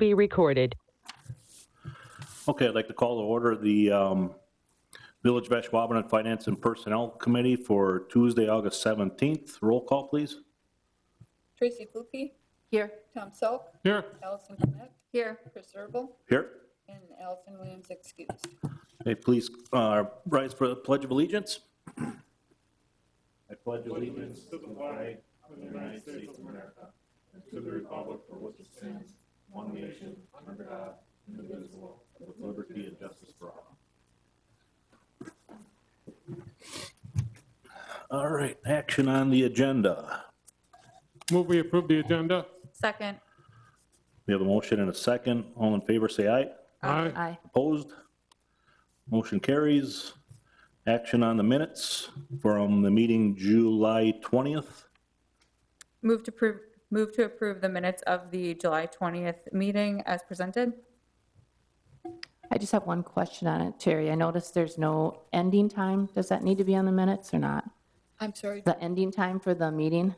be recorded. Okay, I'd like to call to order the Village of Ashwaubenon Finance and Personnel Committee for Tuesday, August 17th. Roll call, please. Tracy Fluke. Here. Tom Selk. Here. Allison Burnett. Here. Chris Herbal. Here. And Allison Williams excused. Okay, please rise for the Pledge of Allegiance. I pledge allegiance to the flag of the United States of America and to the republic for which it stands, one nation, under God, indivisible, with liberty and justice for all. All right, action on the agenda. Move we approve the agenda. Second. We have a motion and a second. All in favor, say aye. Aye. Aye. Opposed? Motion carries. Action on the minutes from the meeting July 20th. Move to approve the minutes of the July 20th meeting as presented. I just have one question on it, Terry. I noticed there's no ending time. Does that need to be on the minutes or not? I'm sorry. The ending time for the meeting,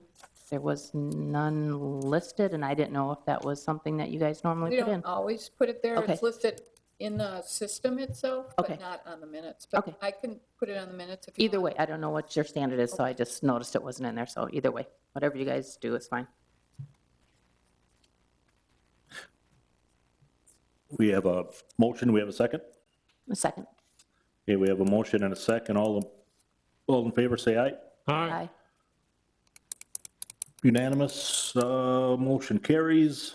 there was none listed, and I didn't know if that was something that you guys normally We put in. don't always put it there. Okay. It's listed in the system itself, Okay. but not on the minutes. But Okay. I can put it on the minutes if you Either want. way, I don't know what your standard is, so I just noticed it wasn't in there. So either way, whatever you guys do is fine. We have a motion. We have a second. A second. Okay, we have a motion and a second. All in favor, say aye. Aye. Aye. Unanimous, motion carries.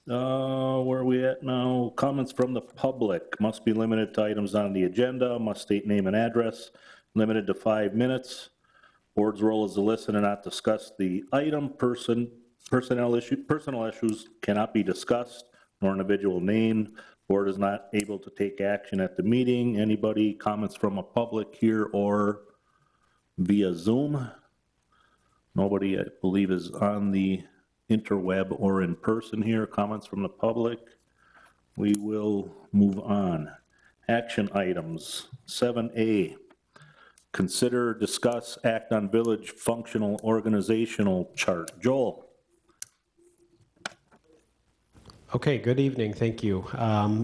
Where are we at now? Comments from the public must be limited to items on the agenda, must state name and address, limited to 5 minutes. Board's role is to listen and not discuss the item. Personal issues cannot be discussed, nor individual named. Board is not able to take action at the meeting. Anybody comments from a public here or via Zoom? Nobody, I believe, is on the interweb or in person here. Comments from the public? We will move on. Action items. 7A, consider, discuss, act on village functional organizational chart. Joel? Okay, good evening, thank you.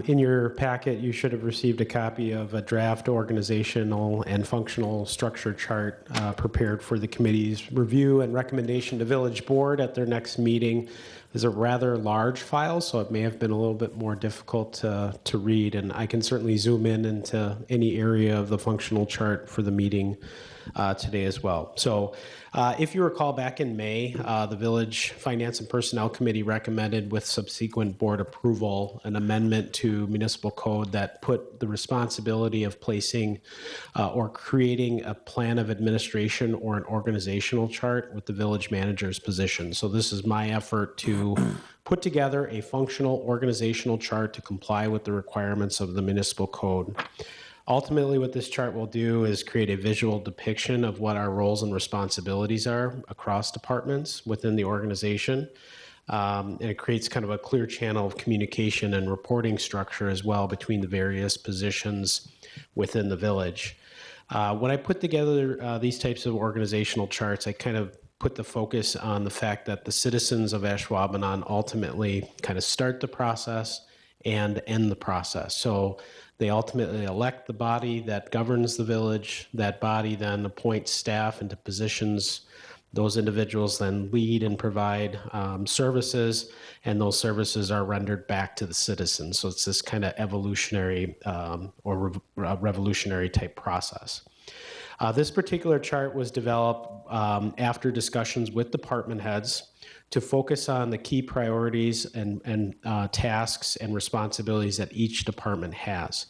In your packet, you should have received a copy of a draft organizational and functional structure chart prepared for the committee's review and recommendation to Village Board at their next meeting. It's a rather large file, so it may have been a little bit more difficult to read, and I can certainly zoom in into any area of the functional chart for the meeting today as well. So if you recall, back in May, the Village Finance and Personnel Committee recommended with subsequent board approval an amendment to municipal code that put the responsibility of placing or creating a plan of administration or an organizational chart with the village manager's position. So this is my effort to put together a functional organizational chart to comply with the requirements of the municipal code. Ultimately, what this chart will do is create a visual depiction of what our roles and responsibilities are across departments within the organization. And it creates kind of a clear channel of communication and reporting structure as well between the various positions within the village. When I put together these types of organizational charts, I kind of put the focus on the fact that the citizens of Ashwaubenon ultimately kind of start the process and end the process. So they ultimately elect the body that governs the village. That body then appoints staff into positions. Those individuals then lead and provide services, and those services are rendered back to the citizens. So it's this kind of evolutionary or revolutionary type process. This particular chart was developed after discussions with department heads to focus on the key priorities and tasks and responsibilities that each department has.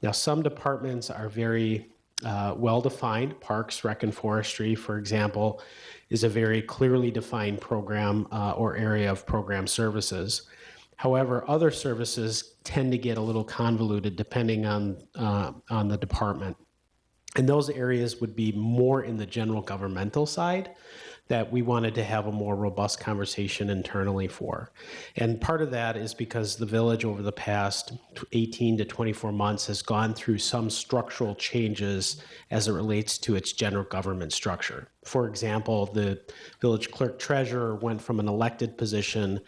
Now, some departments are very well-defined. Parks, Rec, and Forestry, for example, is a very clearly defined program or area of program services. However, other services tend to get a little convoluted depending on the department. And those areas would be more in the general governmental side that we wanted to have a more robust conversation internally for. And part of that is because the village over the past 18 to 24 months has gone through some structural changes as it relates to its general government structure. For example, the village clerk treasurer went from an elected position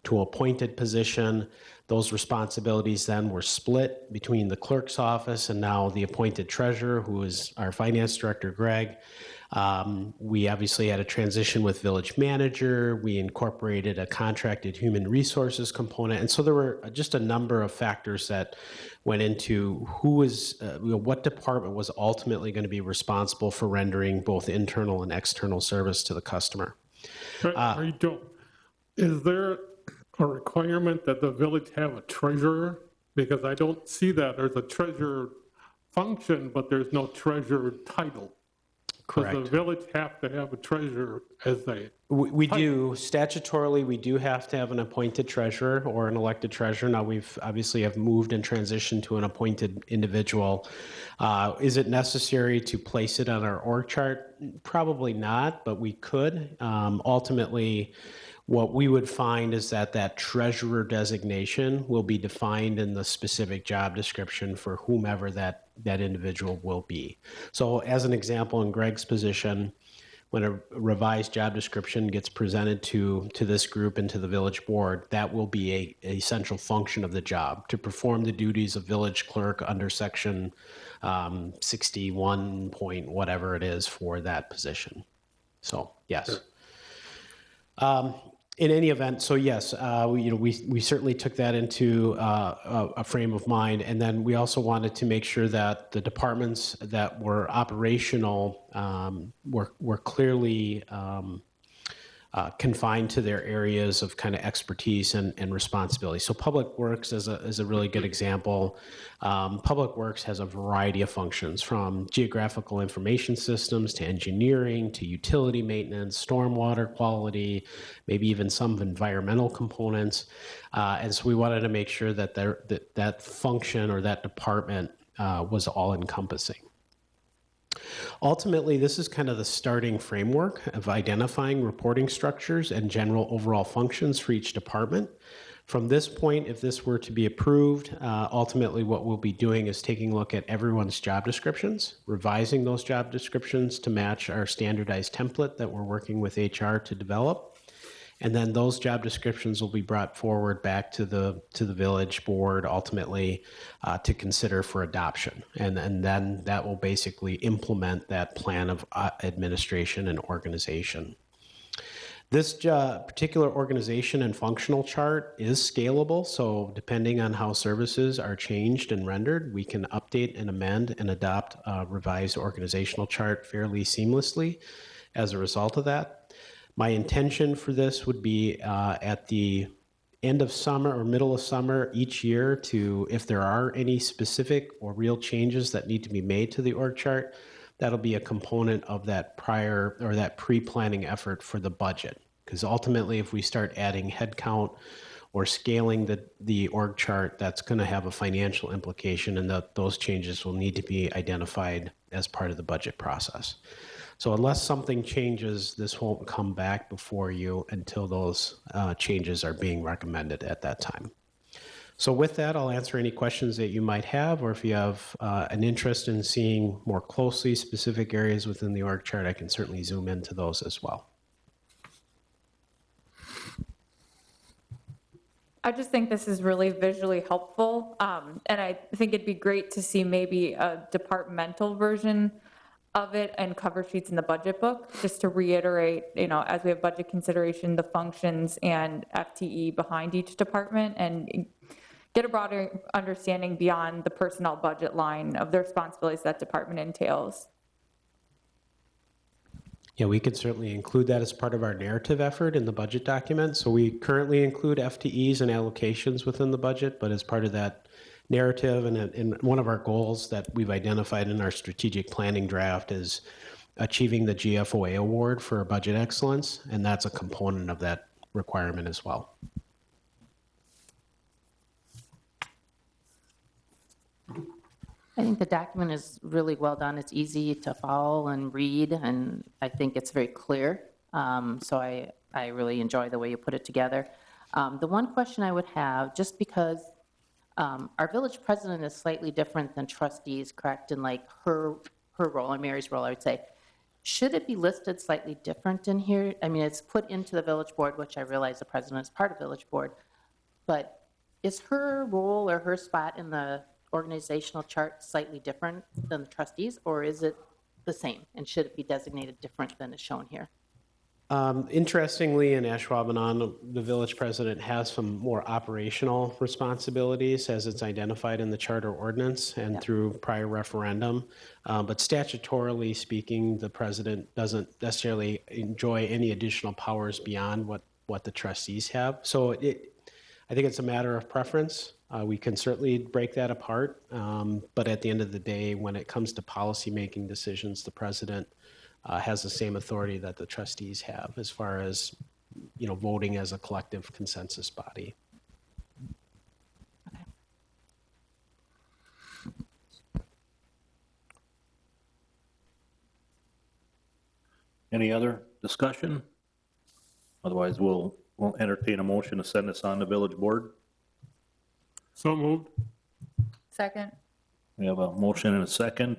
to appointed position. Those responsibilities then were split between the clerk's office and now the appointed treasurer, who is our finance director, Greg. We obviously had a transition with village manager. We incorporated a contracted human resources component. And so there were just a number of factors that went into what department was ultimately going to be responsible for rendering both internal and external service to the customer. Is there a requirement that the village have a treasurer? Because I don't see that. There's a treasurer function, but there's no treasurer title. Correct. Does the village have to have a treasurer as a? We do. Statutorily, we do have to have an appointed treasurer or an elected treasurer. Now, we've obviously have moved and transitioned to an appointed individual. Is it necessary to place it on our org chart? Probably not, but we could. Ultimately, what we would find is that treasurer designation will be defined in the specific job description for whomever that individual will be. So as an example, in Greg's position, when a revised job description gets presented to this group and to the village board, that will be a central function of the job to perform the duties of village clerk under section 61 point whatever it is for that position. So yes. In any event, so yes, we certainly took that into a frame of mind, and then we also wanted to make sure that the departments that were operational were clearly confined to their areas of kind of expertise and responsibility. So Public Works is a really good example. Public Works has a variety of functions, from geographical information systems to engineering to utility maintenance, stormwater quality, maybe even some environmental components. And so we wanted to make sure that that function or that department was all encompassing. Ultimately, this is kind of the starting framework of identifying reporting structures and general overall functions for each department. From this point, if this were to be approved, ultimately what we'll be doing is taking a look at everyone's job descriptions, revising those job descriptions to match our standardized template that we're working with HR to develop. And then those job descriptions will be brought forward back to the village board ultimately to consider for adoption. And then that will basically implement that plan of administration and organization. This particular organization and functional chart is scalable. So depending on how services are changed and rendered, we can update and amend and adopt a revised organizational chart fairly seamlessly as a result of that. My intention for this would be at the end of summer or middle of summer each year to, if there are any specific or real changes that need to be made to the org chart, that'll be a component of that prior or that pre-planning effort for the budget. Because ultimately, if we start adding headcount or scaling the org chart, that's going to have a financial implication, and those changes will need to be identified as part of the budget process. So unless something changes, this won't come back before you until those changes are being recommended at that time. So with that, I'll answer any questions that you might have, or if you have an interest in seeing more closely specific areas within the org chart, I can certainly zoom into those as well. I just think this is really visually helpful, and I think it'd be great to see maybe a departmental version of it and cover sheets in the budget book, just to reiterate, as we have budget consideration, the functions and FTE behind each department, and get a broader understanding beyond the personnel budget line of the responsibilities that department entails. Yeah, we could certainly include that as part of our narrative effort in the budget document. So we currently include FTEs and allocations within the budget, but as part of that narrative and one of our goals that we've identified in our strategic planning draft is achieving the GFOA award for budget excellence, and that's a component of that requirement as well. I think the document is really well done. It's easy to follow and read, and I think it's very clear. So I really enjoy the way you put it together. The one question I would have, just because our village president is slightly different than trustees, correct? In like her role and Mary's role, I would say. Should it be listed slightly different in here? I mean, it's put into the village board, which I realize the president is part of village board, but is her role or her spot in the organizational chart slightly different than the trustees, or is it the same? And should it be designated different than is shown here? Interestingly, in Ashwaubenon, the village president has some more operational responsibilities as it's identified in the charter ordinance and through prior referendum. But statutorily speaking, the president doesn't necessarily enjoy any additional powers beyond what the trustees have. So I think it's a matter of preference. We can certainly break that apart. But at the end of the day, when it comes to policy-making decisions, the president has the same authority that the trustees have as far as, voting as a collective consensus body. Any other discussion? Otherwise, we'll entertain a motion to send this on the village board. So moved. Second? We have a motion and a second.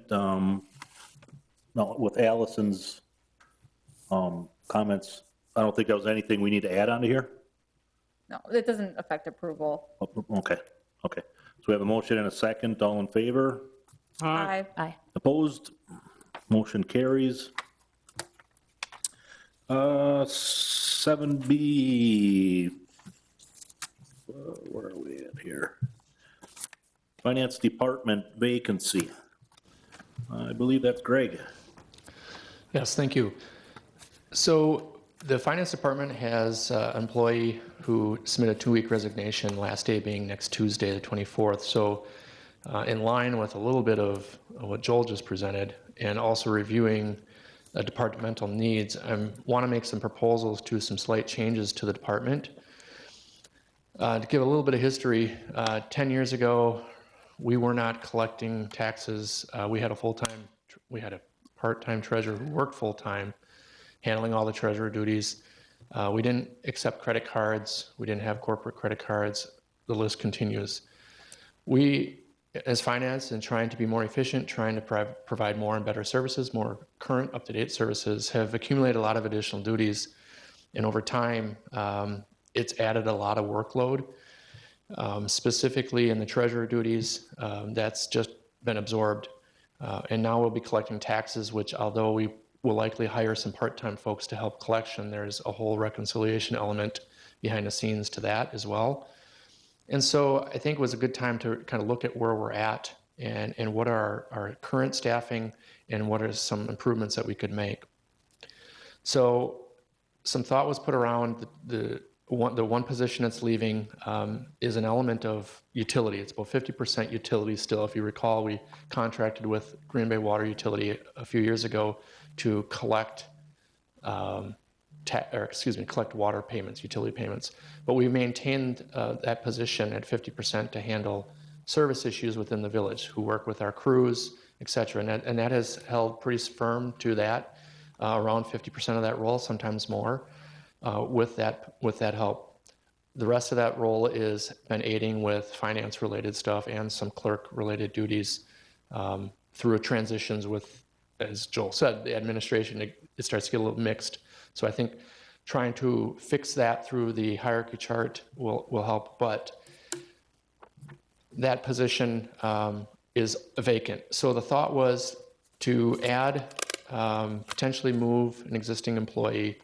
No, with Allison's comments, I don't think there was anything we need to add onto here. No, it doesn't affect approval. Okay. So we have a motion and a second. All in favor? Aye. Aye. Opposed? Motion carries. 7B. Where are we at here? Finance Department vacancy. I believe that's Greg. Yes, thank you. So the finance department has an employee who submitted a 2-week resignation, last day being next Tuesday, the 24th. So in line with a little bit of what Joel just presented, and also reviewing departmental needs, I want to make some proposals to some slight changes to the department. To give a little bit of history, 10 years ago, we were not collecting taxes. We had a part-time treasurer who worked full-time, handling all the treasurer duties. We didn't accept credit cards. We didn't have corporate credit cards. The list continues. We, as finance, and trying to be more efficient, trying to provide more and better services, more current, up-to-date services, have accumulated a lot of additional duties. And over time, it's added a lot of workload. Specifically in the treasurer duties, that's just been absorbed. And now we'll be collecting taxes, which although we will likely hire some part-time folks to help collection, there's a whole reconciliation element behind the scenes to that as well. And so I think it was a good time to kind of look at where we're at and what are our current staffing and what are some improvements that we could make. So some thought was put around the one position that's leaving is an element of utility. It's about 50% utility still. If you recall, we contracted with Green Bay Water Utility a few years ago to collect collect water payments, utility payments. But we maintained that position at 50% to handle service issues within the village, who work with our crews, et cetera. And that has held pretty firm to that, around 50% of that role, sometimes more. With that help. The rest of that role is been aiding with finance-related stuff and some clerk-related duties through transitions with, as Joel said, the administration, it starts to get a little mixed. So I think trying to fix that through the hierarchy chart will help, but that position is vacant. So the thought was to add, potentially move an existing employee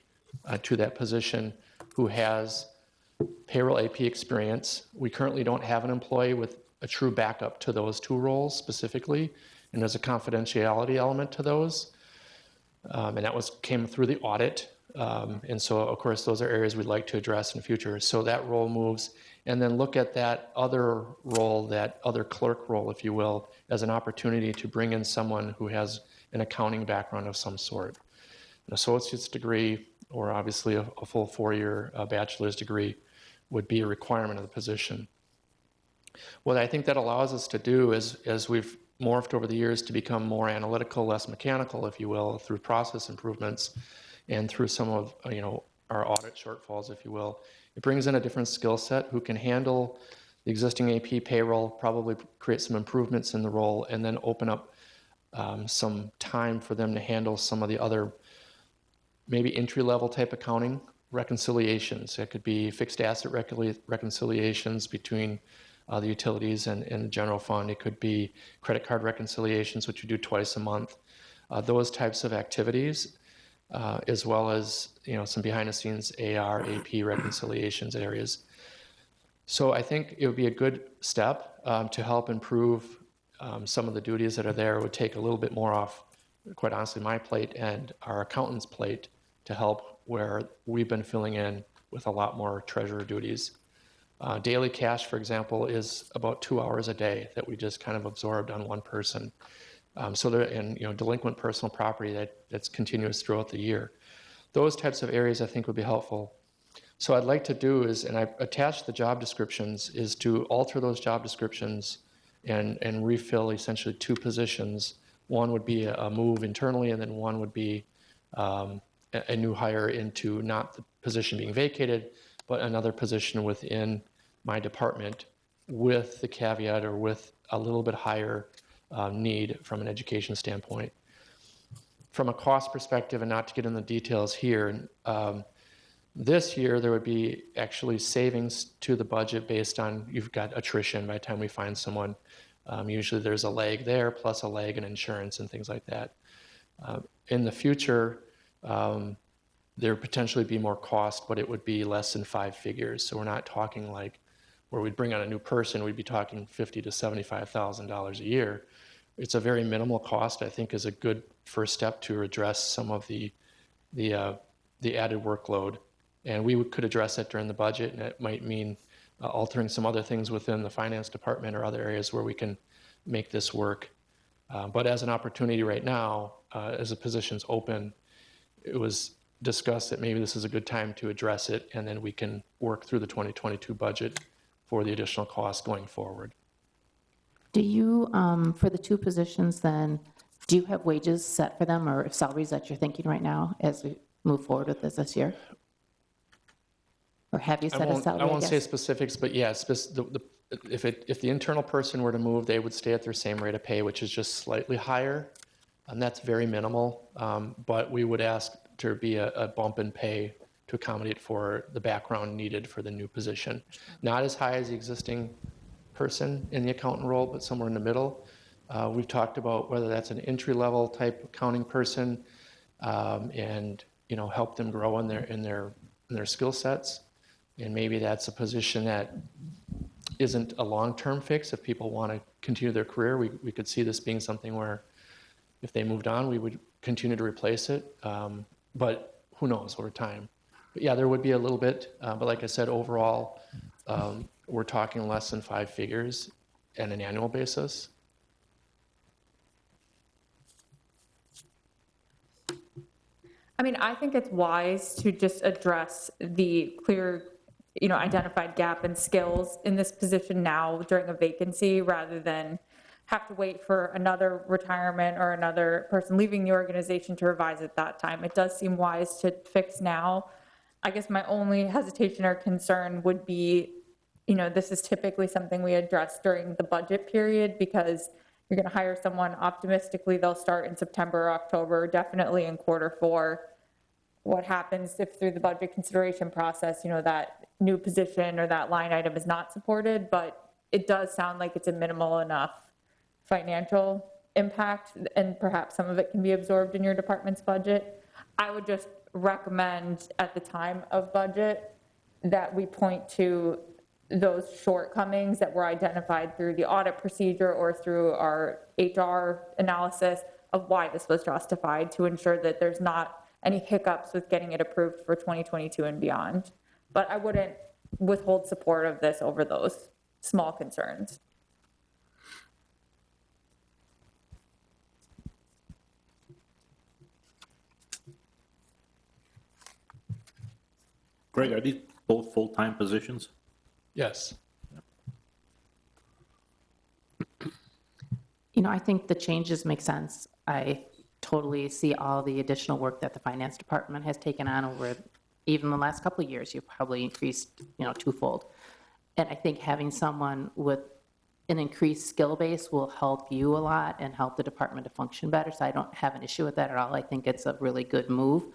to that position who has payroll AP experience. We currently don't have an employee with a true backup to those two roles specifically, and there's a confidentiality element to those. And that came through the audit. And so, of course, those are areas we'd like to address in the future. So that role moves, and then look at that other role, that other clerk role, if you will, as an opportunity to bring in someone who has an accounting background of some sort. An associate's degree, or obviously a full 4-year bachelor's degree would be a requirement of the position. What I think that allows us to do is, as we've morphed over the years to become more analytical, less mechanical, if you will, through process improvements and through some of our audit shortfalls, if you will, it brings in a different skill set who can handle the existing AP payroll, probably create some improvements in the role, and then open up some time for them to handle some of the other maybe entry-level type accounting reconciliations. It could be fixed asset reconciliations between the utilities and general fund. It could be credit card reconciliations, which you do twice a month. Those types of activities, as well as some behind-the-scenes AR, AP reconciliations areas. So I think it would be a good step to help improve some of the duties that are there. It would take a little bit more off, quite honestly, my plate and our accountant's plate to help where we've been filling in with a lot more treasurer duties. Daily cash, for example, is about 2 hours a day that we just kind of absorbed on one person. So there, and delinquent personal property that's continuous throughout the year. Those types of areas I think would be helpful. So I'd like to do is, and I've attached the job descriptions, is to alter those job descriptions and refill essentially 2 positions. One would be a move internally, and then one would be a new hire into not the position being vacated, but another position within my department with the caveat or with a little bit higher need from an education standpoint. From a cost perspective, and not to get into the details here, this year there would be actually savings to the budget based on you've got attrition by the time we find someone. Usually there's a lag there, plus a lag in insurance and things like that. In the future, there would potentially be more cost, but it would be less than 5 figures. So we're not talking like where we'd bring on a new person, we'd be talking $50,000 to $75,000 a year. It's a very minimal cost. I think is a good first step to address some of the added workload. And we could address that during the budget, and it might mean altering some other things within the finance department or other areas where we can make this work. But as an opportunity right now, as the position's open, it was discussed that maybe this is a good time to address it, and then we can work through the 2022 budget for the additional costs going forward. Do you, for the 2 positions then, do you have wages set for them or salaries that you're thinking right now as we move forward with this year? Or have you set a salary? I won't say specifics, but yeah, if the internal person were to move, they would stay at their same rate of pay, which is just slightly higher. And that's very minimal, but we would ask to be a bump in pay to accommodate for the background needed for the new position. Not as high as the existing person in the accountant role, but somewhere in the middle. We've talked about whether that's an entry-level type accounting person, and help them grow in their skill sets. And maybe that's a position that isn't a long-term fix. If people want to continue their career, we could see this being something where if they moved on, we would continue to replace it. But who knows over time. But yeah, there would be a little bit. But like I said, overall, we're talking less than 5 figures on an annual basis. I mean, I think it's wise to just address the clear, identified gap in skills in this position now during a vacancy rather than have to wait for another retirement or another person leaving the organization to revise at that time. It does seem wise to fix now. I guess my only hesitation or concern would be, this is typically something we address during the budget period because you're going to hire someone optimistically, they'll start in September or October, definitely in Q4. What happens if through the budget consideration process, that new position or that line item is not supported, but it does sound like it's a minimal enough financial impact, and perhaps some of it can be absorbed in your department's budget. I would just recommend at the time of budget that we point to those shortcomings that were identified through the audit procedure or through our HR analysis of why this was justified to ensure that there's not any hiccups with getting it approved for 2022 and beyond. But I wouldn't withhold support of this over those small concerns. Greg, are these both full-time positions? Yes. I think the changes make sense. I totally see all the additional work that the finance department has taken on over even the last couple of years. You've probably increased, twofold. And I think having someone with an increased skill base will help you a lot and help the department to function better. So I don't have an issue with that at all. I think it's a really good move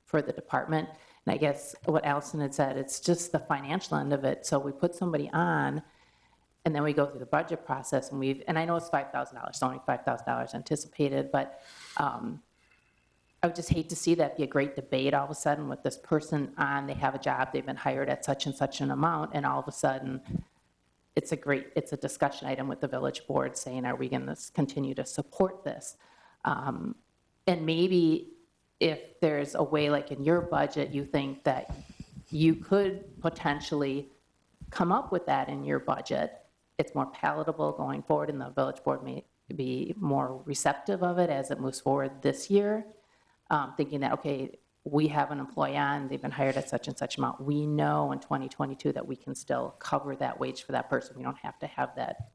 for the department. And I guess what Allison had said, it's just the financial end of it. So we put somebody on, and then we go through the budget process, and I know it's $5,000, it's only $5,000 anticipated, but I would just hate to see that be a great debate all of a sudden with this person on, they have a job, they've been hired at such and such an amount, and all of a sudden, it's a discussion item with the village board saying, are we going to continue to support this? And maybe if there's a way, like in your budget, you think that you could potentially come up with that in your budget, it's more palatable going forward, and the village board may be more receptive of it as it moves forward this year, thinking that, okay, we have an employee on, they've been hired at such and such amount. We know in 2022 that we can still cover that wage for that person. We don't have to have that,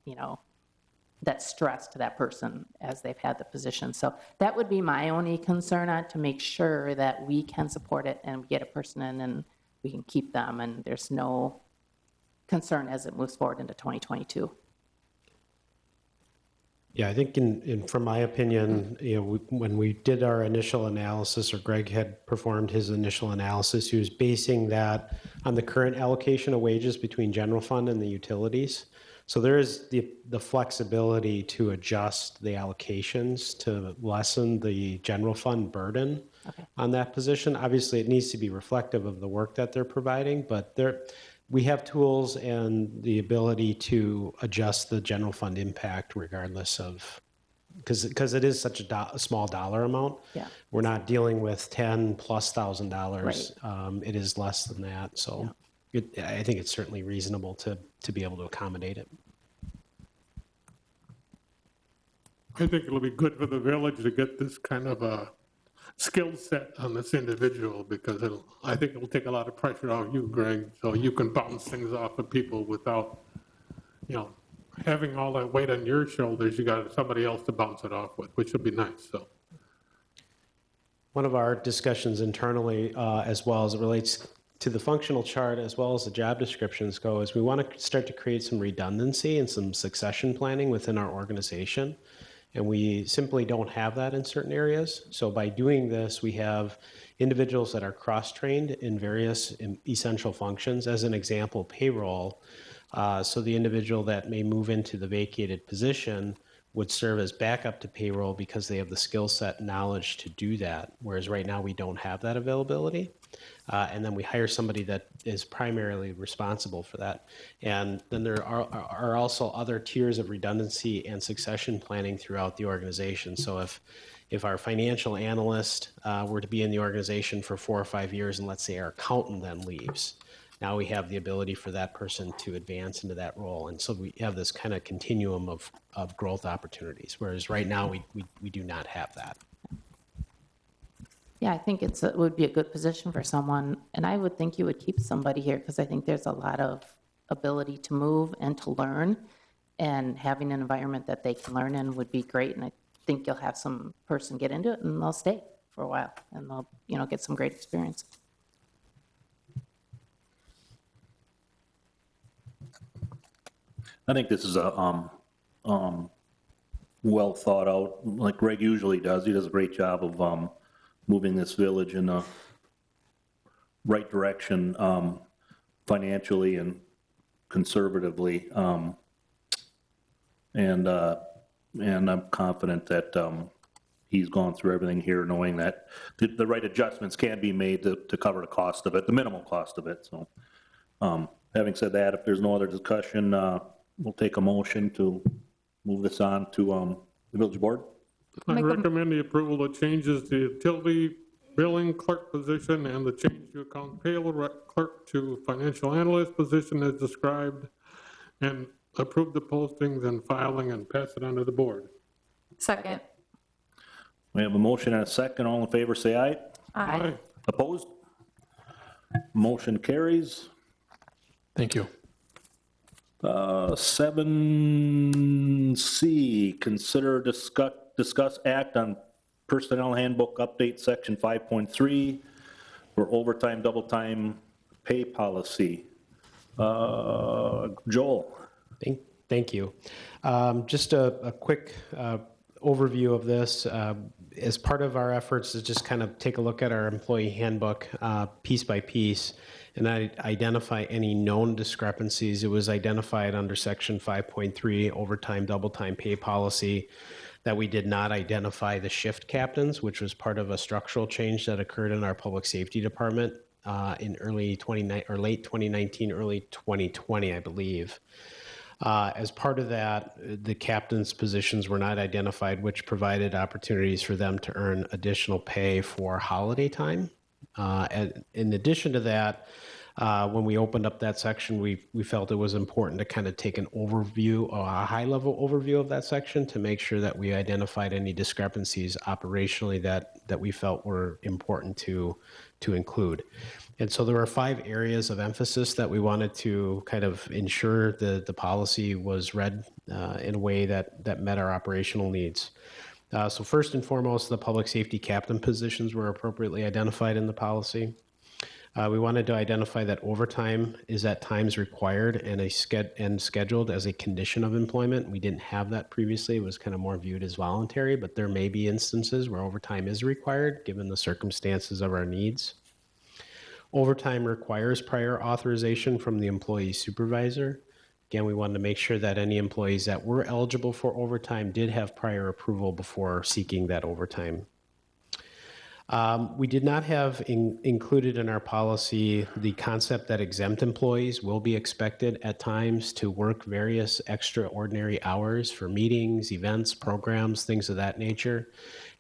that stress to that person as they've had the position. So that would be my only concern on, to make sure that we can support it and we get a person in and we can keep them, and there's no concern as it moves forward into 2022. Yeah, I think from my opinion, when we did our initial analysis, or Greg had performed his initial analysis, he was basing that on the current allocation of wages between general fund and the utilities. So there is the flexibility to adjust the allocations to lessen the general fund burden on that position. Obviously, it needs to be reflective of the work that they're providing, but we have tools and the ability to adjust the general fund impact regardless of, because it is such a small dollar amount. Yeah. We're not dealing with $10,000+. Right. It is less than that. So I think it's certainly reasonable to be able to accommodate it. I think it'll be good for the village to get this kind of a skill set on this individual, because I think it'll take a lot of pressure off you, Greg, so you can bounce things off of people without, having all that weight on your shoulders. You got somebody else to bounce it off with, which would be nice. So one of our discussions internally, as well as it relates to the functional chart, as well as the job descriptions go, is we want to start to create some redundancy and some succession planning within our organization. And we simply don't have that in certain areas. So by doing this, we have individuals that are cross-trained in various essential functions. As an example, payroll. So the individual that may move into the vacated position would serve as backup to payroll because they have the skill set knowledge to do that. Whereas right now we don't have that availability. And then we hire somebody that is primarily responsible for that. And then there are also other tiers of redundancy and succession planning throughout the organization. So if our financial analyst were to be in the organization for 4 or 5 years, and let's say our accountant then leaves, now we have the ability for that person to advance into that role. And so we have this kind of continuum of growth opportunities, whereas right now we do not have that. Yeah, I think it would be a good position for someone, and I would think you would keep somebody here because I think there's a lot of ability to move and to learn, and having an environment that they can learn in would be great. And I think you'll have some person get into it and they'll stay for a while and they'll get some great experience. I think this is a well thought out, like Greg usually does. He does a great job of moving this village in the right direction financially and conservatively. And I'm confident that he's gone through everything here, knowing that the right adjustments can be made to cover the cost of it, the minimal cost of it. So having said that, if there's no other discussion, we'll take a motion to move this on to the village board. I recommend the approval of changes to utility billing clerk position and the change to account payable clerk to financial analyst position as described, and approve the postings and filing and pass it on to the board. Second. We have a motion and a second. All in favor, say aye. Aye. Opposed? Motion carries. Thank you. 7C, consider discuss act on personnel handbook update section 5.3 for overtime, double time pay policy. Joel. Thank you. Just a quick overview of this. As part of our efforts to just kind of take a look at our employee handbook piece by piece and identify any known discrepancies, it was identified under Section 5.3 overtime, double time pay policy that we did not identify the shift captains, which was part of a structural change that occurred in our public safety department in late 2019, early 2020, I believe. As part of that, the captain's positions were not identified, which provided opportunities for them to earn additional pay for holiday time. And in addition to that, when we opened up that section, we felt it was important to kind of take an overview, a high-level overview of that section to make sure that we identified any discrepancies operationally that we felt were important to include. And so there were 5 areas of emphasis that we wanted to kind of ensure the policy was read in a way that met our operational needs. So first and foremost, the public safety captain positions were appropriately identified in the policy. We wanted to identify that overtime is at times required and scheduled as a condition of employment. We didn't have that previously. It was kind of more viewed as voluntary, but there may be instances where overtime is required given the circumstances of our needs. Overtime requires prior authorization from the employee supervisor. Again, we wanted to make sure that any employees that were eligible for overtime did have prior approval before seeking that overtime. We did not have included in our policy the concept that exempt employees will be expected at times to work various extraordinary hours for meetings, events, programs, things of that nature.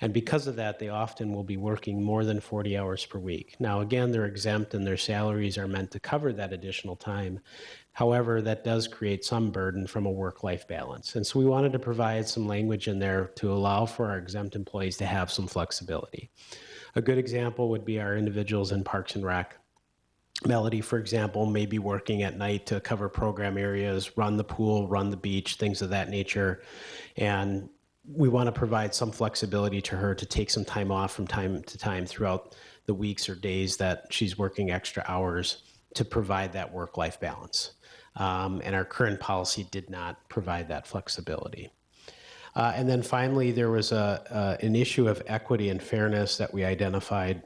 And because of that, they often will be working more than 40 hours per week. Now, again, they're exempt and their salaries are meant to cover that additional time. However, that does create some burden from a work-life balance. And so we wanted to provide some language in there to allow for our exempt employees to have some flexibility. A good example would be our individuals in Parks and Rec. Melody, for example, may be working at night to cover program areas, run the pool, run the beach, things of that nature. And we want to provide some flexibility to her to take some time off from time to time throughout the weeks or days that she's working extra hours to provide that work-life balance. And our current policy did not provide that flexibility. And then finally, there was an issue of equity and fairness that we identified.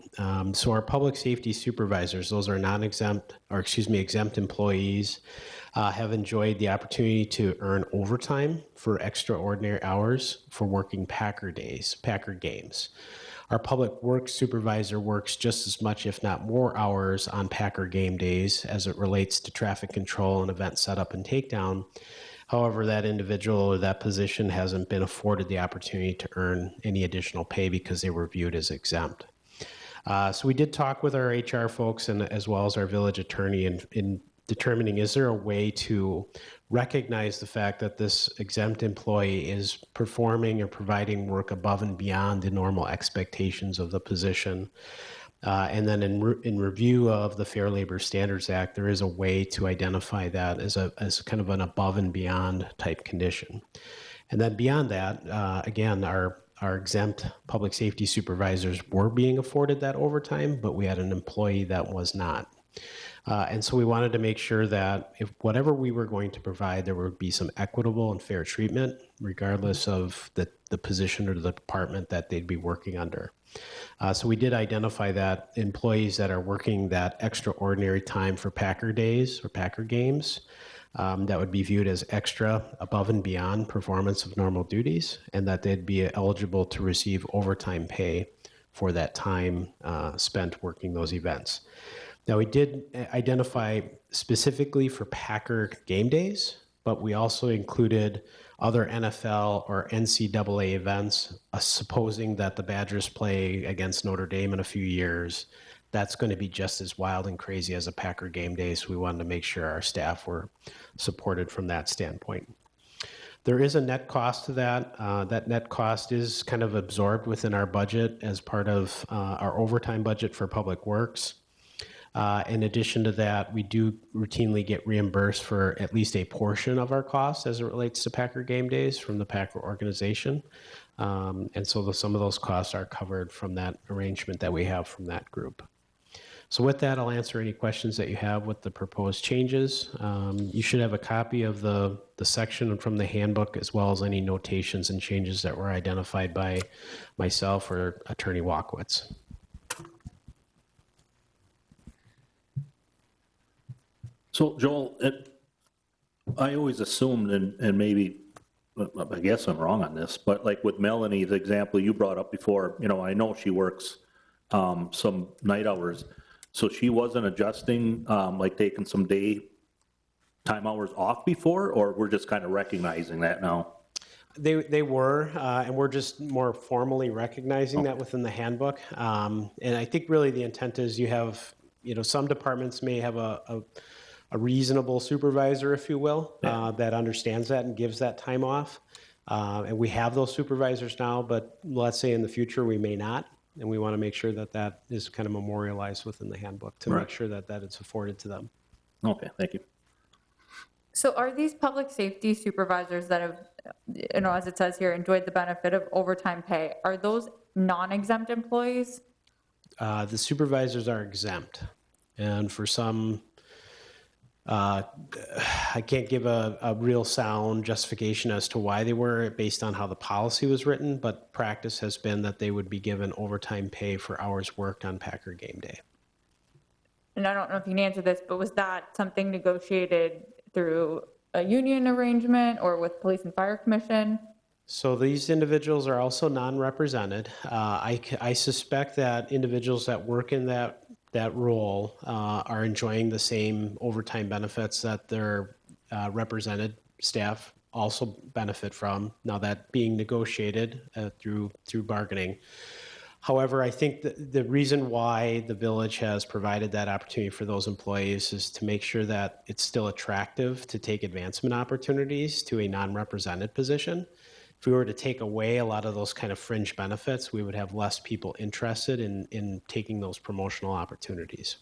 So our public safety supervisors, those are exempt employees, have enjoyed the opportunity to earn overtime for extraordinary hours for working Packer games. Our public works supervisor works just as much, if not more, hours on Packer game days as it relates to traffic control and event setup and takedown. However, that individual or that position hasn't been afforded the opportunity to earn any additional pay because they were viewed as exempt. So we did talk with our HR folks and as well as our village attorney in determining, is there a way to recognize the fact that this exempt employee is performing or providing work above and beyond the normal expectations of the position? And then in review of the Fair Labor Standards Act, there is a way to identify that as kind of an above and beyond type condition. And then beyond that, again, our exempt public safety supervisors were being afforded that overtime, but we had an employee that was not. And so we wanted to make sure that if whatever we were going to provide, there would be some equitable and fair treatment, regardless of the position or the department that they'd be working under. So we did identify that employees that are working that extraordinary time for Packer days or Packer games, that would be viewed as extra above and beyond performance of normal duties, and that they'd be eligible to receive overtime pay for that time spent working those events. Now, we did identify specifically for Packer game days, but we also included other NFL or NCAA events, supposing that the Badgers play against Notre Dame in a few years. That's going to be just as wild and crazy as a Packer game day, so we wanted to make sure our staff were supported from that standpoint. There is a net cost to that. That net cost is kind of absorbed within our budget as part of our overtime budget for Public Works. In addition to that, we do routinely get reimbursed for at least a portion of our costs as it relates to Packer game days from the Packer organization. And so some of those costs are covered from that arrangement that we have from that group. So with that, I'll answer any questions that you have with the proposed changes. You should have a copy of the section from the handbook, as well as any notations and changes that were identified by myself or Attorney Walkowitz. So Joel, I always assumed, and maybe, I guess I'm wrong on this, but like with Melanie, the example you brought up before, I know she works some night hours. So she wasn't adjusting, like taking some time hours off before, or we're just kind of recognizing that now? They were, and we're just more formally recognizing that within the handbook. And I think really the intent is you have, some departments may have a reasonable supervisor, if you will, that understands that and gives that time off. And we have those supervisors now, but let's say in the future we may not. And we want to make sure that that is kind of memorialized within the handbook to make sure that it's afforded to them. Okay, thank you. So are these public safety supervisors that have, as it says here, enjoyed the benefit of overtime pay, are those non-exempt employees? The supervisors are exempt. And for some, I can't give a real sound justification as to why they were based on how the policy was written, but practice has been that they would be given overtime pay for hours worked on Packer game day. And I don't know if you can answer this, but was that something negotiated through a union arrangement or with Police and Fire Commission? So these individuals are also non-represented. I suspect that individuals that work in that role are enjoying the same overtime benefits that their represented staff also benefit from. Now that being negotiated through bargaining. However, I think the reason why the village has provided that opportunity for those employees is to make sure that it's still attractive to take advancement opportunities to a non-represented position. If we were to take away a lot of those kind of fringe benefits, we would have less people interested in taking those promotional opportunities.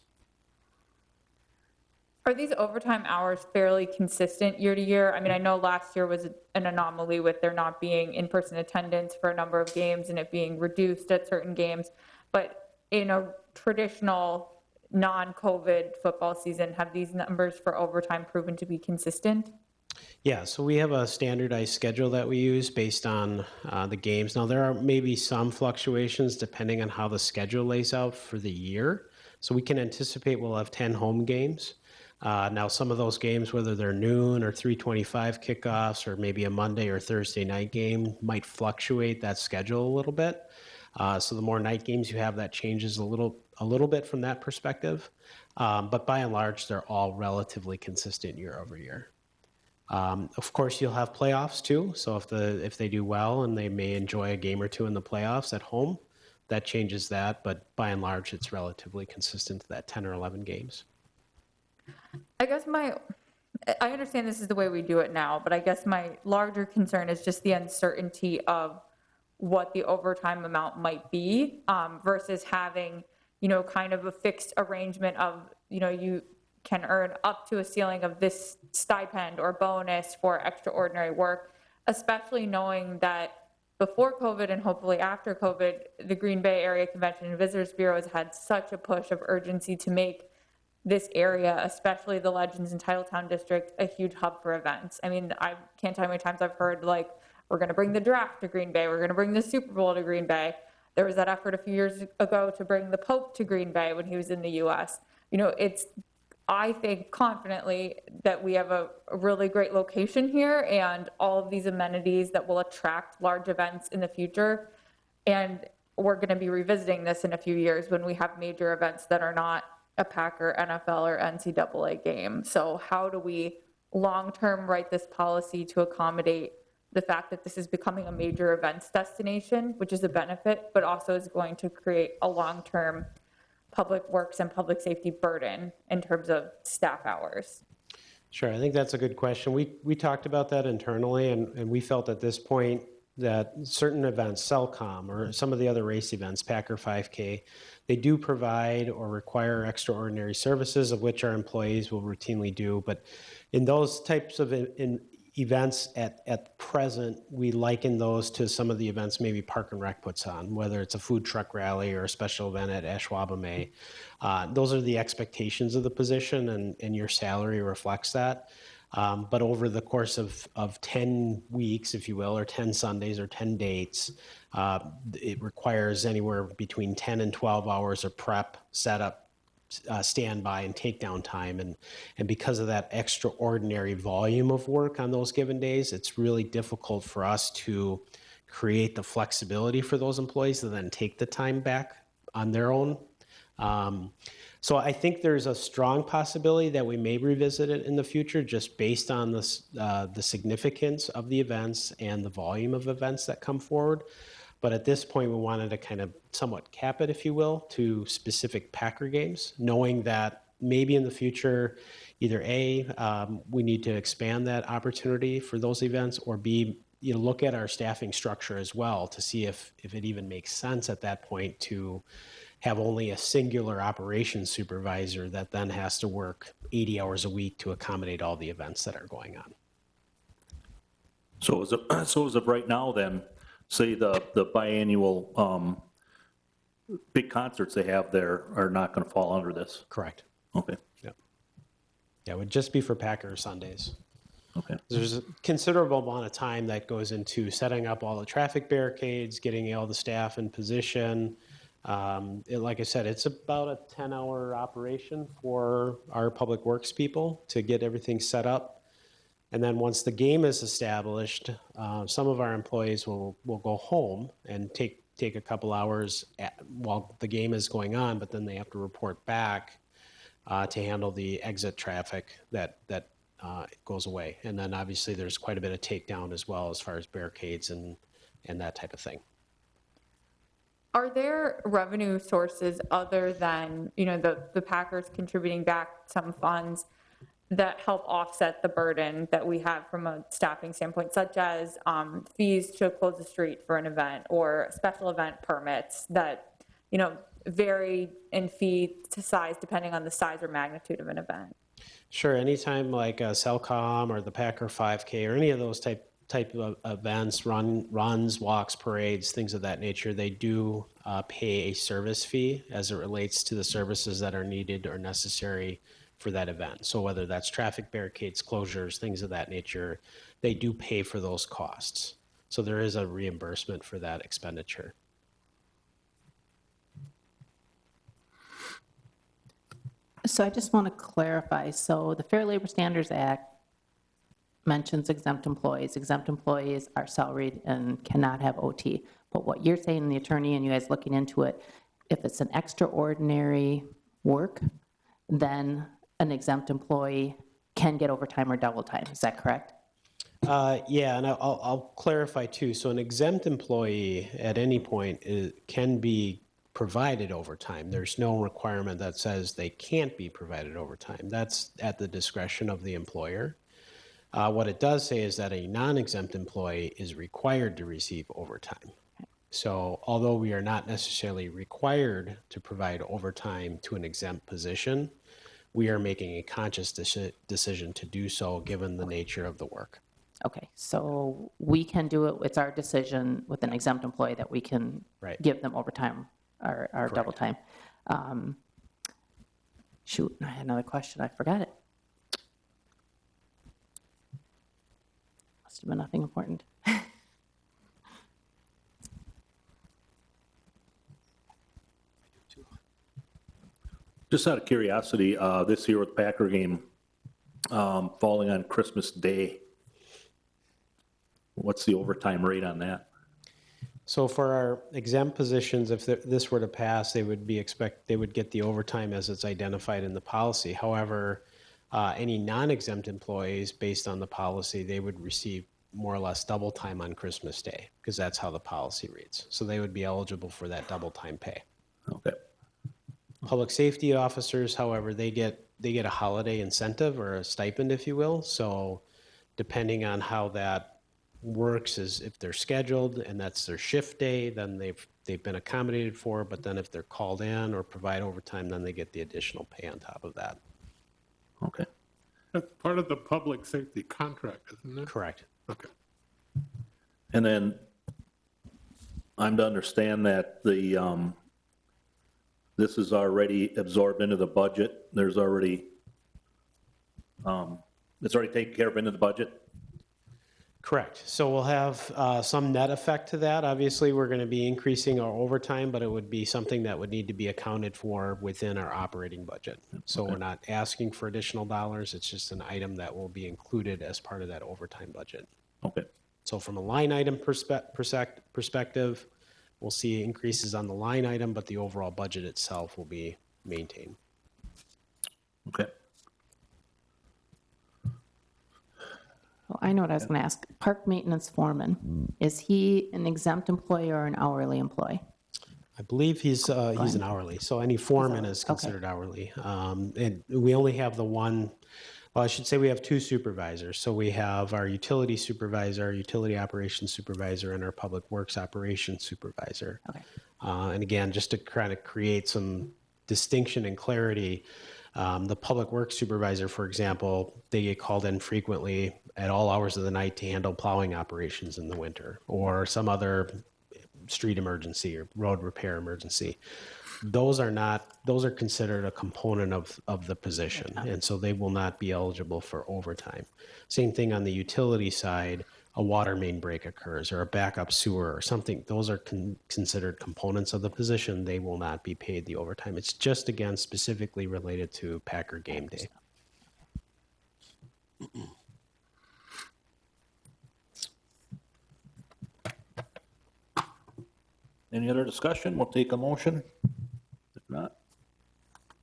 Are these overtime hours fairly consistent year to year? I mean, I know last year was an anomaly with there not being in-person attendance for a number of games and it being reduced at certain games. But in a traditional non-COVID football season, have these numbers for overtime proven to be consistent? Yeah, so we have a standardized schedule that we use based on the games. Now, there are maybe some fluctuations depending on how the schedule lays out for the year. So we can anticipate we'll have 10 home games. Now, some of those games, whether they're noon or 3:25 kickoffs or maybe a Monday or Thursday night game, might fluctuate that schedule a little bit. So the more night games you have, that changes a little bit from that perspective. But by and large, they're all relatively consistent year over year. Of course, you'll have playoffs too. So if they do well and they may enjoy a game or two in the playoffs at home, that changes that. But by and large, it's relatively consistent to that 10 or 11 games. I guess I understand this is the way we do it now, but I guess my larger concern is just the uncertainty of what the overtime amount might be versus having, kind of a fixed arrangement of, you can earn up to a ceiling of this stipend or bonus for extraordinary work, especially knowing that before COVID and hopefully after COVID, the Green Bay Area Convention and Visitors Bureau has had such a push of urgency to make this area, especially the Legends and Titletown District, a huge hub for events. I mean, I can't tell you how many times I've heard, like, we're going to bring the draft to Green Bay, we're going to bring the Super Bowl to Green Bay. There was that effort a few years ago to bring the Pope to Green Bay when he was in the US. I think confidently that we have a really great location here and all of these amenities that will attract large events in the future. And we're going to be revisiting this in a few years when we have major events that are not a Packer, NFL, or NCAA game. So how do we long-term write this policy to accommodate the fact that this is becoming a major events destination, which is a benefit, but also is going to create a long-term public works and public safety burden in terms of staff hours? Sure, I think that's a good question. We talked about that internally, and we felt at this point that certain events, Cellcom or some of the other race events, Packer 5K, they do provide or require extraordinary services, of which our employees will routinely do. But in those types of events at present, we liken those to some of the events maybe Park and Rec puts on, whether it's a food truck rally or a special event at Ashwaubenon. Those are the expectations of the position, and your salary reflects that. But over the course of 10 weeks, if you will, or 10 Sundays or 10 dates, it requires anywhere between 10 and 12 hours of prep, setup, standby, and takedown time. And because of that extraordinary volume of work on those given days, it's really difficult for us to create the flexibility for those employees to then take the time back on their own. So I think there's a strong possibility that we may revisit it in the future, just based on this, the significance of the events and the volume of events that come forward. But at this point, we wanted to kind of somewhat cap it, if you will, to specific Packer games, knowing that maybe in the future, either A, we need to expand that opportunity for those events, or B, look at our staffing structure as well to see if it even makes sense at that point to have only a singular operations supervisor that then has to work 80 hours a week to accommodate all the events that are going on. So as of right now then, say the biannual big concerts they have there are not going to fall under this? Correct. Okay, Yeah, it would just be for Packer Sundays. okay. There's a considerable amount of time that goes into setting up all the traffic barricades, getting all the staff in position. Like I said, it's about a 10-hour operation for our public works people to get everything set up. And then once the game is established, some of our employees will go home and take a couple hours while the game is going on, but then they have to report back to handle the exit traffic that goes away. And then obviously there's quite a bit of takedown as well, as far as barricades and that type of thing. Are there revenue sources other than, the Packers contributing back some funds that help offset the burden that we have from a staffing standpoint, such as fees to close the street for an event, or special event permits that, vary in fee to size depending on the size or magnitude of an event? Sure. Anytime like a Cellcom or the Packer 5K or any of those type of events, runs, walks, parades, things of that nature, they do pay a service fee as it relates to the services that are needed or necessary for that event. So whether that's traffic barricades, closures, things of that nature, they do pay for those costs. So there is a reimbursement for that expenditure. So I just want to clarify. So the Fair Labor Standards Act mentions exempt employees. Exempt employees are salaried and cannot have OT. But what you're saying, the attorney and you guys looking into it, if it's an extraordinary work, then an exempt employee can get overtime or double time. Is that correct? Yeah, and I'll clarify too. So an exempt employee at any point can be provided overtime. There's no requirement that says they can't be provided overtime. That's at the discretion of the employer. What it does say is that a non-exempt employee is required to receive overtime. So although we are not necessarily required to provide overtime to an exempt position, we are making a conscious decision to do so given the nature of the work. Okay, so we can do it, it's our decision with an exempt employee that we can give them overtime or double time. Shoot, I had another question, I forgot it. Must have been nothing important. Just out of curiosity, this year with Packer game falling on Christmas Day, what's the overtime rate on that? So for our exempt positions, if this were to pass, they would get the overtime as it's identified in the policy. However, any non-exempt employees, based on the policy, they would receive more or less double time on Christmas Day, because that's how the policy reads. So they would be eligible for that double time pay. Okay. Public safety officers, however, they get a holiday incentive or a stipend, if you will. So depending on how that works, is if they're scheduled and that's their shift day, then they've been accommodated for. But then if they're called in or provide overtime, then they get the additional pay on top of that. Okay. That's part of the public safety contract, isn't it? Correct. Okay. And then I'm to understand that this is already absorbed into the budget. There's already, it's already taken care of into the budget? Correct. So we'll have some net effect to that. Obviously, we're going to be increasing our overtime, but it would be something that would need to be accounted for within our operating budget. So we're not asking for additional dollars. It's just an item that will be included as part of that overtime budget. Okay. So from a line item perspective, we'll see increases on the line item, but the overall budget itself will be maintained. Okay. Oh, I know what I was going to ask. Park maintenance foreman, is he an exempt employee or an hourly employee? I believe he's an hourly, so any foreman is considered hourly. And we only have the one, well, I should say we have two supervisors. So we have our utility supervisor, our utility operations supervisor, and our public works operations supervisor. Okay. And again, just to kind of create some distinction and clarity, the public works supervisor, for example, they get called in frequently at all hours of the night to handle plowing operations in the winter or some other street emergency or road repair emergency. Those are considered a component of the position, and so they will not be eligible for overtime. Same thing on the utility side, a water main break occurs or a backup sewer or something. Those are considered components of the position. They will not be paid the overtime. It's just, again, specifically related to Packer game day. Any other discussion? We'll take a motion. If not,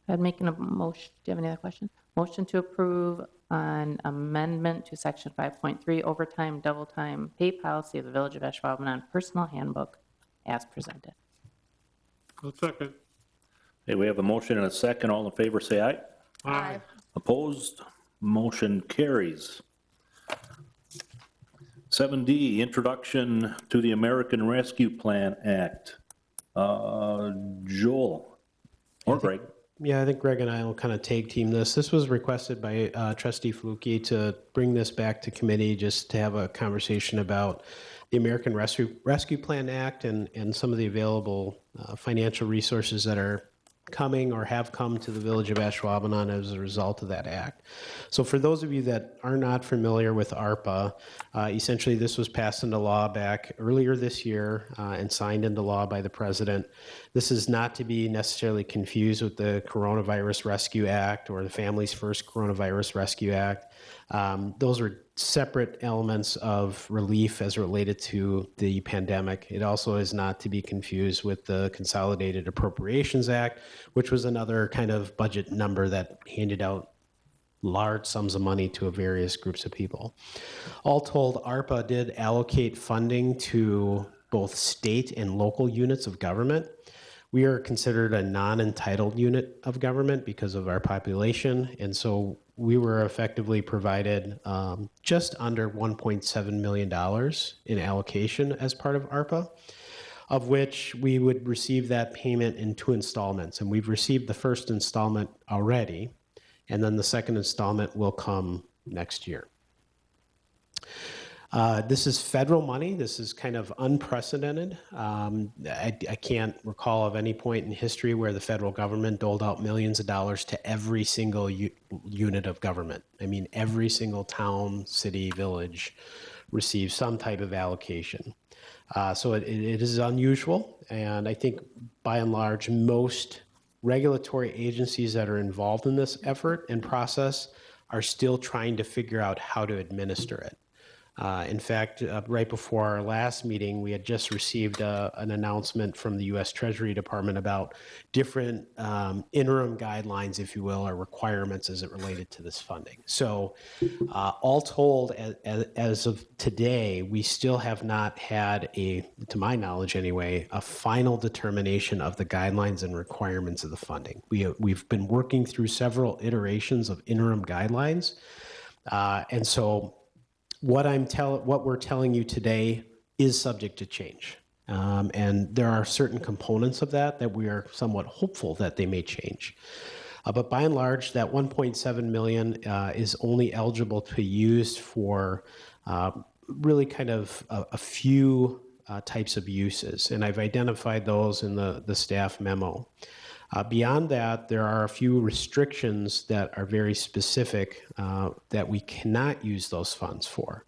I'd make a motion. Do you have any other questions? Motion to approve an amendment to section 5.3 overtime, double time pay policy of the Village of Ashwaubenon personal handbook as presented. A second. hey, we have a motion and a second. All in favor, say aye. Aye. Opposed? Motion carries. 7D, Introduction to the American Rescue Plan Act. Joel or Greg? Yeah, I think Greg and I will kind of tag team this. This was requested by Trustee Flukie to bring this back to committee just to have a conversation about the American Rescue Plan Act and some of the available financial resources that are coming or have come to the Village of Ashwaubenon as a result of that act. So for those of you that are not familiar with ARPA, essentially this was passed into law back earlier this year and signed into law by the president. This is not to be necessarily confused with the Coronavirus Rescue Act or the Families First Coronavirus Rescue Act. Those are separate elements of relief as related to the pandemic. It also is not to be confused with the Consolidated Appropriations Act, which was another kind of budget number that handed out large sums of money to various groups of people. All told, ARPA did allocate funding to both state and local units of government. We are considered a non-entitled unit of government because of our population, and so we were effectively provided just under $1.7 million in allocation as part of ARPA, of which we would receive that payment in 2 installments. And we've received the first installment already, and then the second installment will come next year. This is federal money. This is kind of unprecedented. I can't recall of any point in history where the federal government doled out millions of dollars to every single unit of government. I mean, every single town, city, village receives some type of allocation. So it is unusual, and I think by and large, most regulatory agencies that are involved in this effort and process are still trying to figure out how to administer it. In fact, right before our last meeting, we had just received an announcement from the U.S. Treasury Department about different interim guidelines, if you will, or requirements as it related to this funding. So all told, as of today, we still have not had to my knowledge anyway, a final determination of the guidelines and requirements of the funding. We've been working through several iterations of interim guidelines, and so what we're telling you today is subject to change. And there are certain components of that we are somewhat hopeful that they may change. But by and large, that 1.7 million is only eligible to be used for really kind of a few types of uses, and I've identified those in the staff memo. Beyond that, there are a few restrictions that are very specific that we cannot use those funds for.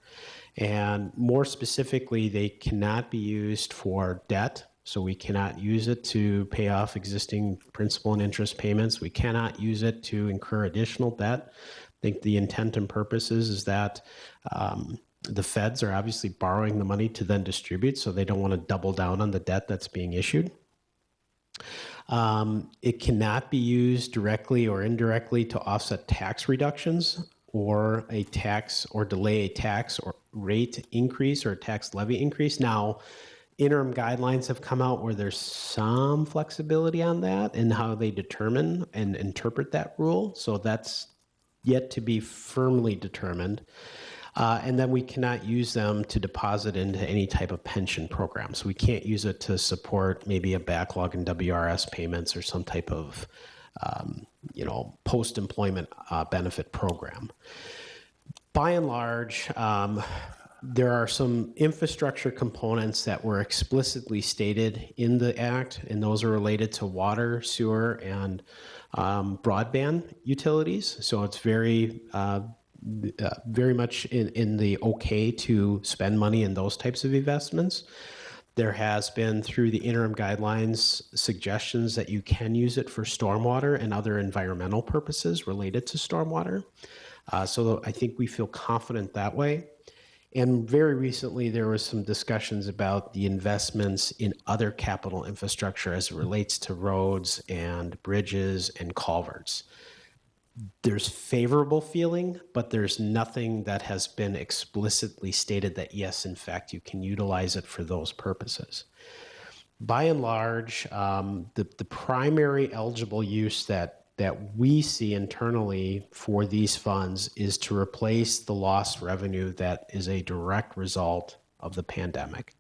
And more specifically, they cannot be used for debt. So we cannot use it to pay off existing principal and interest payments. We cannot use it to incur additional debt. I think the intent and purpose is that the feds are obviously borrowing the money to then distribute, so they don't want to double down on the debt that's being issued. It cannot be used directly or indirectly to offset tax reductions or a tax or delay a tax or rate increase or a tax levy increase. Now, interim guidelines have come out where there's some flexibility on that and how they determine and interpret that rule. So that's yet to be firmly determined. And then we cannot use them to deposit into any type of pension program. So we can't use it to support maybe a backlog in WRS payments or some type of, post-employment benefit program. By and large, there are some infrastructure components that were explicitly stated in the Act, and those are related to water, sewer, and broadband utilities. So it's very much in the okay to spend money in those types of investments. There has been, through the interim guidelines, suggestions that you can use it for stormwater and other environmental purposes related to stormwater. So I think we feel confident that way. And very recently, there was some discussions about the investments in other capital infrastructure as it relates to roads and bridges and culverts. There's favorable feeling, but there's nothing that has been explicitly stated that, yes, in fact, you can utilize it for those purposes. By and large, the primary eligible use that we see internally for these funds is to replace the lost revenue that is a direct result of the pandemic.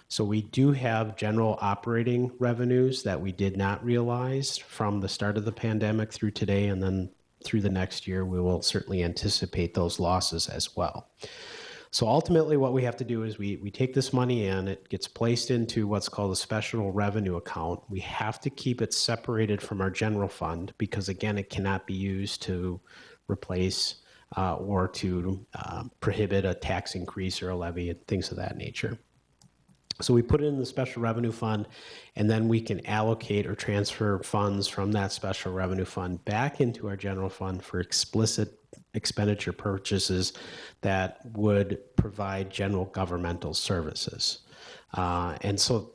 So we do have general operating revenues that we did not realize from the start of the pandemic through today, and then through the next year, we will certainly anticipate those losses as well. So ultimately what we have to do is we take this money in, it gets placed into what's called a special revenue account. We have to keep it separated from our general fund because, again, it cannot be used to replace or to prohibit a tax increase or a levy and things of that nature. So we put it in the special revenue fund, and then we can allocate or transfer funds from that special revenue fund back into our general fund for explicit expenditure purchases that would provide general governmental services. And so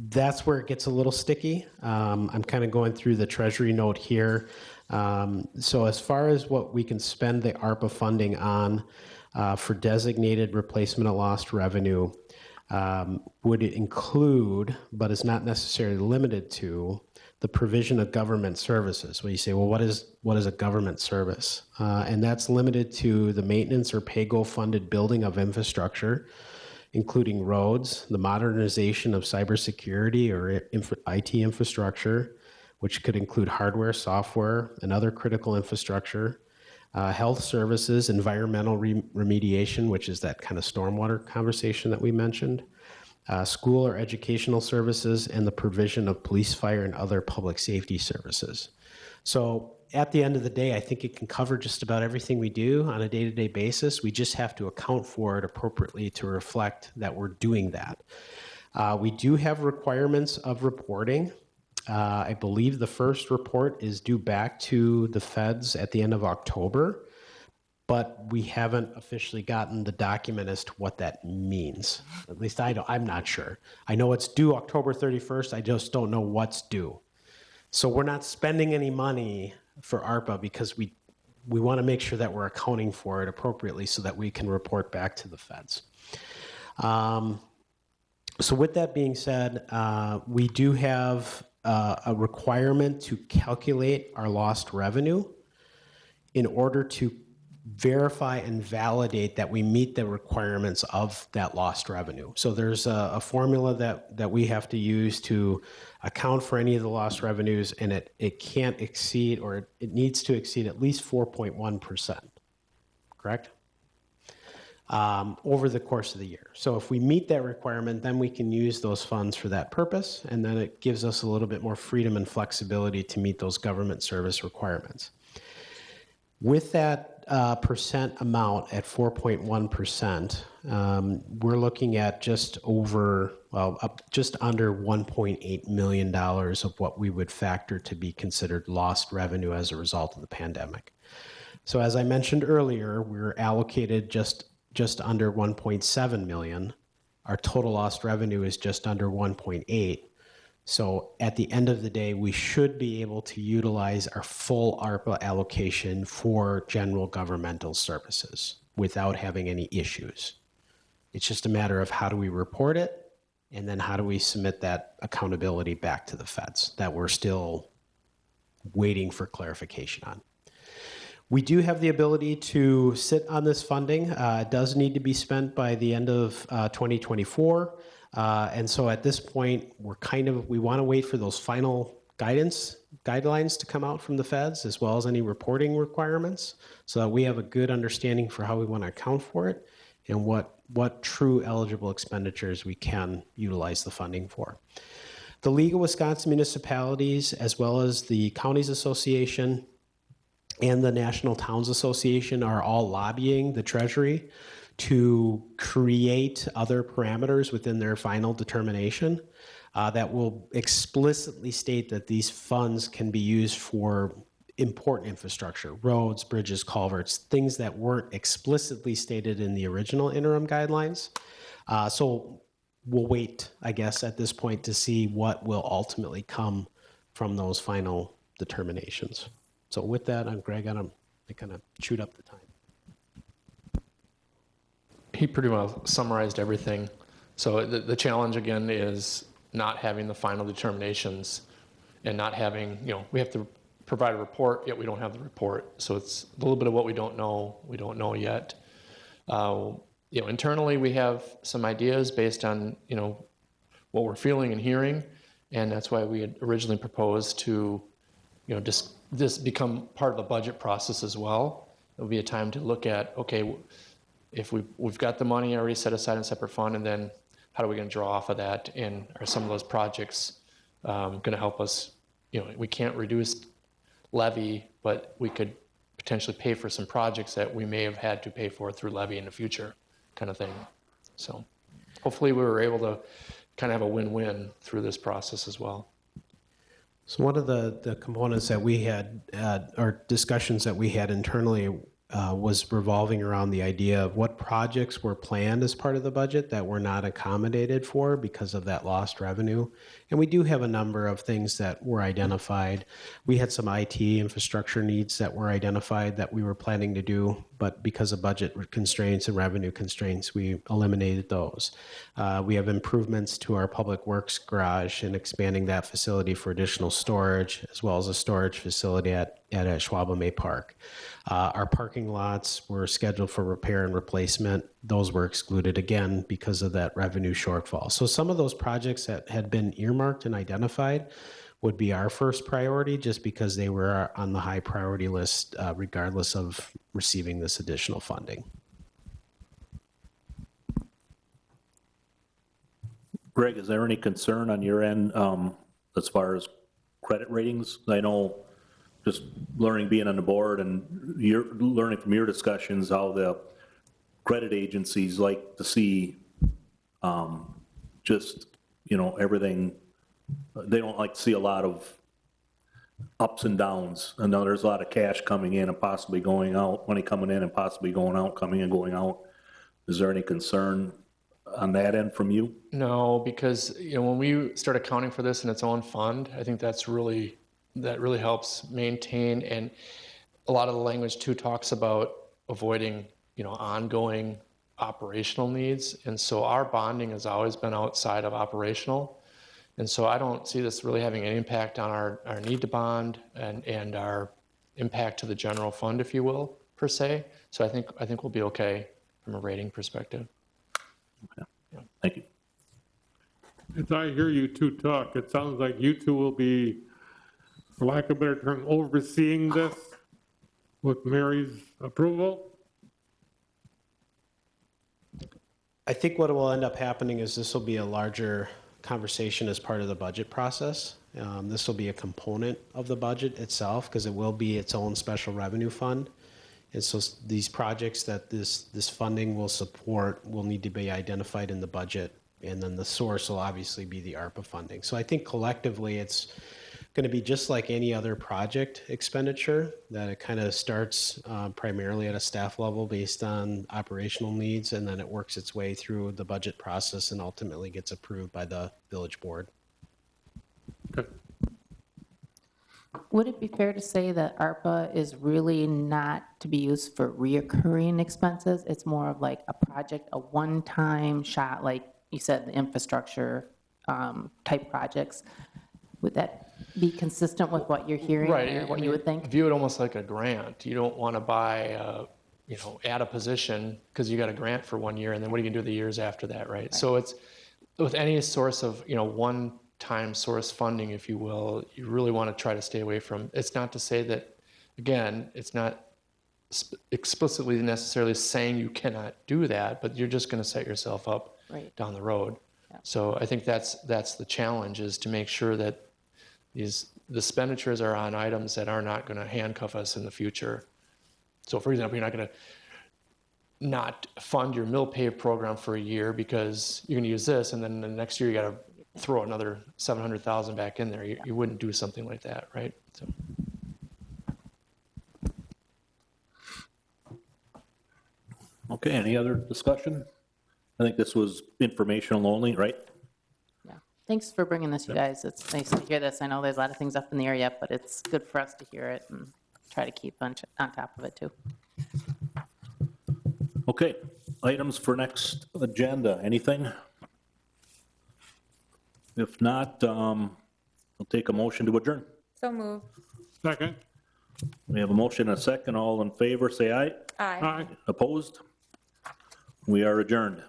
that's where it gets a little sticky. I'm kind of going through the Treasury note here. So as far as what we can spend the ARPA funding on for designated replacement of lost revenue, would it include, but is not necessarily limited to, the provision of government services. Where you say, well, what is a government service? And that's limited to the maintenance or pay-go funded building of infrastructure, including roads, the modernization of cybersecurity or IT infrastructure, which could include hardware, software, and other critical infrastructure, health services, environmental remediation, which is that kind of stormwater conversation that we mentioned, school or educational services, and the provision of police, fire, and other public safety services. So at the end of the day, I think it can cover just about everything we do on a day-to-day basis. We just have to account for it appropriately to reflect that we're doing that. We do have requirements of reporting. I believe the first report is due back to the feds at the end of October, but we haven't officially gotten the document as to what that means. At least I'm not sure. I know it's due October 31st. I just don't know what's due. So we're not spending any money for ARPA because we want to make sure that we're accounting for it appropriately so that we can report back to the feds. So with that being said, we do have a requirement to calculate our lost revenue in order to verify and validate that we meet the requirements of that lost revenue. So there's a formula that we have to use to account for any of the lost revenues, and it can't exceed, or it needs to exceed at least 4.1%, correct? Over the course of the year. So if we meet that requirement, then we can use those funds for that purpose, and then it gives us a little bit more freedom and flexibility to meet those government service requirements. With that percent amount at 4.1%, we're looking at just under $1.8 million of what we would factor to be considered lost revenue as a result of the pandemic. So as I mentioned earlier, we're allocated just under 1.7 million. Our total lost revenue is just under 1.8. So at the end of the day, we should be able to utilize our full ARPA allocation for general governmental services without having any issues. It's just a matter of how do we report it, and then how do we submit that accountability back to the feds that we're still waiting for clarification on. We do have the ability to sit on this funding. It does need to be spent by the end of 2024. And so at this point, we want to wait for those final guidelines to come out from the feds, as well as any reporting requirements, so that we have a good understanding for how we want to account for it and what true eligible expenditures we can utilize the funding for. The League of Wisconsin Municipalities, as well as the Counties Association and the National Towns Association, are all lobbying the Treasury to create other parameters within their final determination that will explicitly state that these funds can be used for important infrastructure, roads, bridges, culverts, things that weren't explicitly stated in the original interim guidelines. So we'll wait, I guess, at this point to see what will ultimately come from those final determinations. So with that, I'm Greg, I kind of chewed up the time. He pretty well summarized everything. So the challenge again is not having the final determinations and not having, we have to provide a report, yet we don't have the report. So it's a little bit of what we don't know yet. Internally we have some ideas based on, what we're feeling and hearing. And that's why we had originally proposed to, just this become part of the budget process as well. It would be a time to look at, okay, if we've got the money already set aside in a separate fund, and then how are we going to draw off of that? And are some of those projects going to help us? We can't reduce levy, but we could potentially pay for some projects that we may have had to pay for through levy in the future, kind of thing. So hopefully we were able to kind of have a win-win through this process as well. So one of the components that we had, or discussions that we had internally, was revolving around the idea of what projects were planned as part of the budget that were not accommodated for because of that lost revenue. And we do have a number of things that were identified. We had some IT infrastructure needs that were identified that we were planning to do, but because of budget constraints and revenue constraints, we eliminated those. We have improvements to our public works garage and expanding that facility for additional storage, as well as a storage facility at Ashwaubenon Park. Our parking lots were scheduled for repair and replacement. Those were excluded again because of that revenue shortfall. So some of those projects that had been earmarked and identified would be our first priority, just because they were on the high priority list, regardless of receiving this additional funding. Greg, is there any concern on your end as far as credit ratings? I know, just learning, being on the board, and you're learning from your discussions how the credit agencies like to see everything. They don't like to see a lot of ups and downs. I know there's a lot of cash coming in and possibly going out, money coming in and possibly going out, coming in, going out. Is there any concern on that end from you? No, because when we start accounting for this in its own fund, I think that really helps maintain, and a lot of the language too talks about avoiding ongoing operational needs. And so our bonding has always been outside of operational. And so I don't see this really having any impact on our need to bond and our impact to the general fund, if you will, per se. So I think we'll be okay from a rating perspective. Thank you. As I hear you two talk, it sounds like you two will be, for lack of a better term, overseeing this with Mary's approval. I think what will end up happening is this will be a larger conversation as part of the budget process. This will be a component of the budget itself because it will be its own special revenue fund. And so these projects that this funding will support will need to be identified in the budget. And then the source will obviously be the ARPA funding. So I think collectively it's going to be just like any other project expenditure, that it kind of starts primarily at a staff level based on operational needs, and then it works its way through the budget process and ultimately gets approved by the village board. Okay. Would it be fair to say that ARPA is really not to be used for reoccurring expenses? It's more of like a project, a one-time shot, like you said, the infrastructure type projects. Would that be consistent with what you're hearing or what you would think? View it almost like a grant. You don't want to buy, add a position because you got a grant for 1 year, and then what are you going to do the years after that, right? So it's with any source of, one-time source funding, if you will, you really want to try to stay away from. It's not to say that, again, it's not explicitly necessarily saying you cannot do that, but you're just going to set yourself up down the road. Yeah. So I think that's the challenge, is to make sure that the expenditures are on items that are not going to handcuff us in the future. So for example, you're not going to not fund your mill pave program for a year because you're going to use this, and then the next year you got to throw another $700,000 back in there. You wouldn't do something like that, right? So. Okay, any other discussion? I think this was informational only, right? Yeah. Thanks for bringing this, you guys. It's nice to hear this. I know there's a lot of things up in the air yet, but it's good for us to hear it and try to keep on top of it too. Okay, items for next agenda, anything? If not, I'll take a motion to adjourn. So moved. Second. We have a motion and a second. All in favor, say aye. Aye. Aye. Opposed? We are adjourned.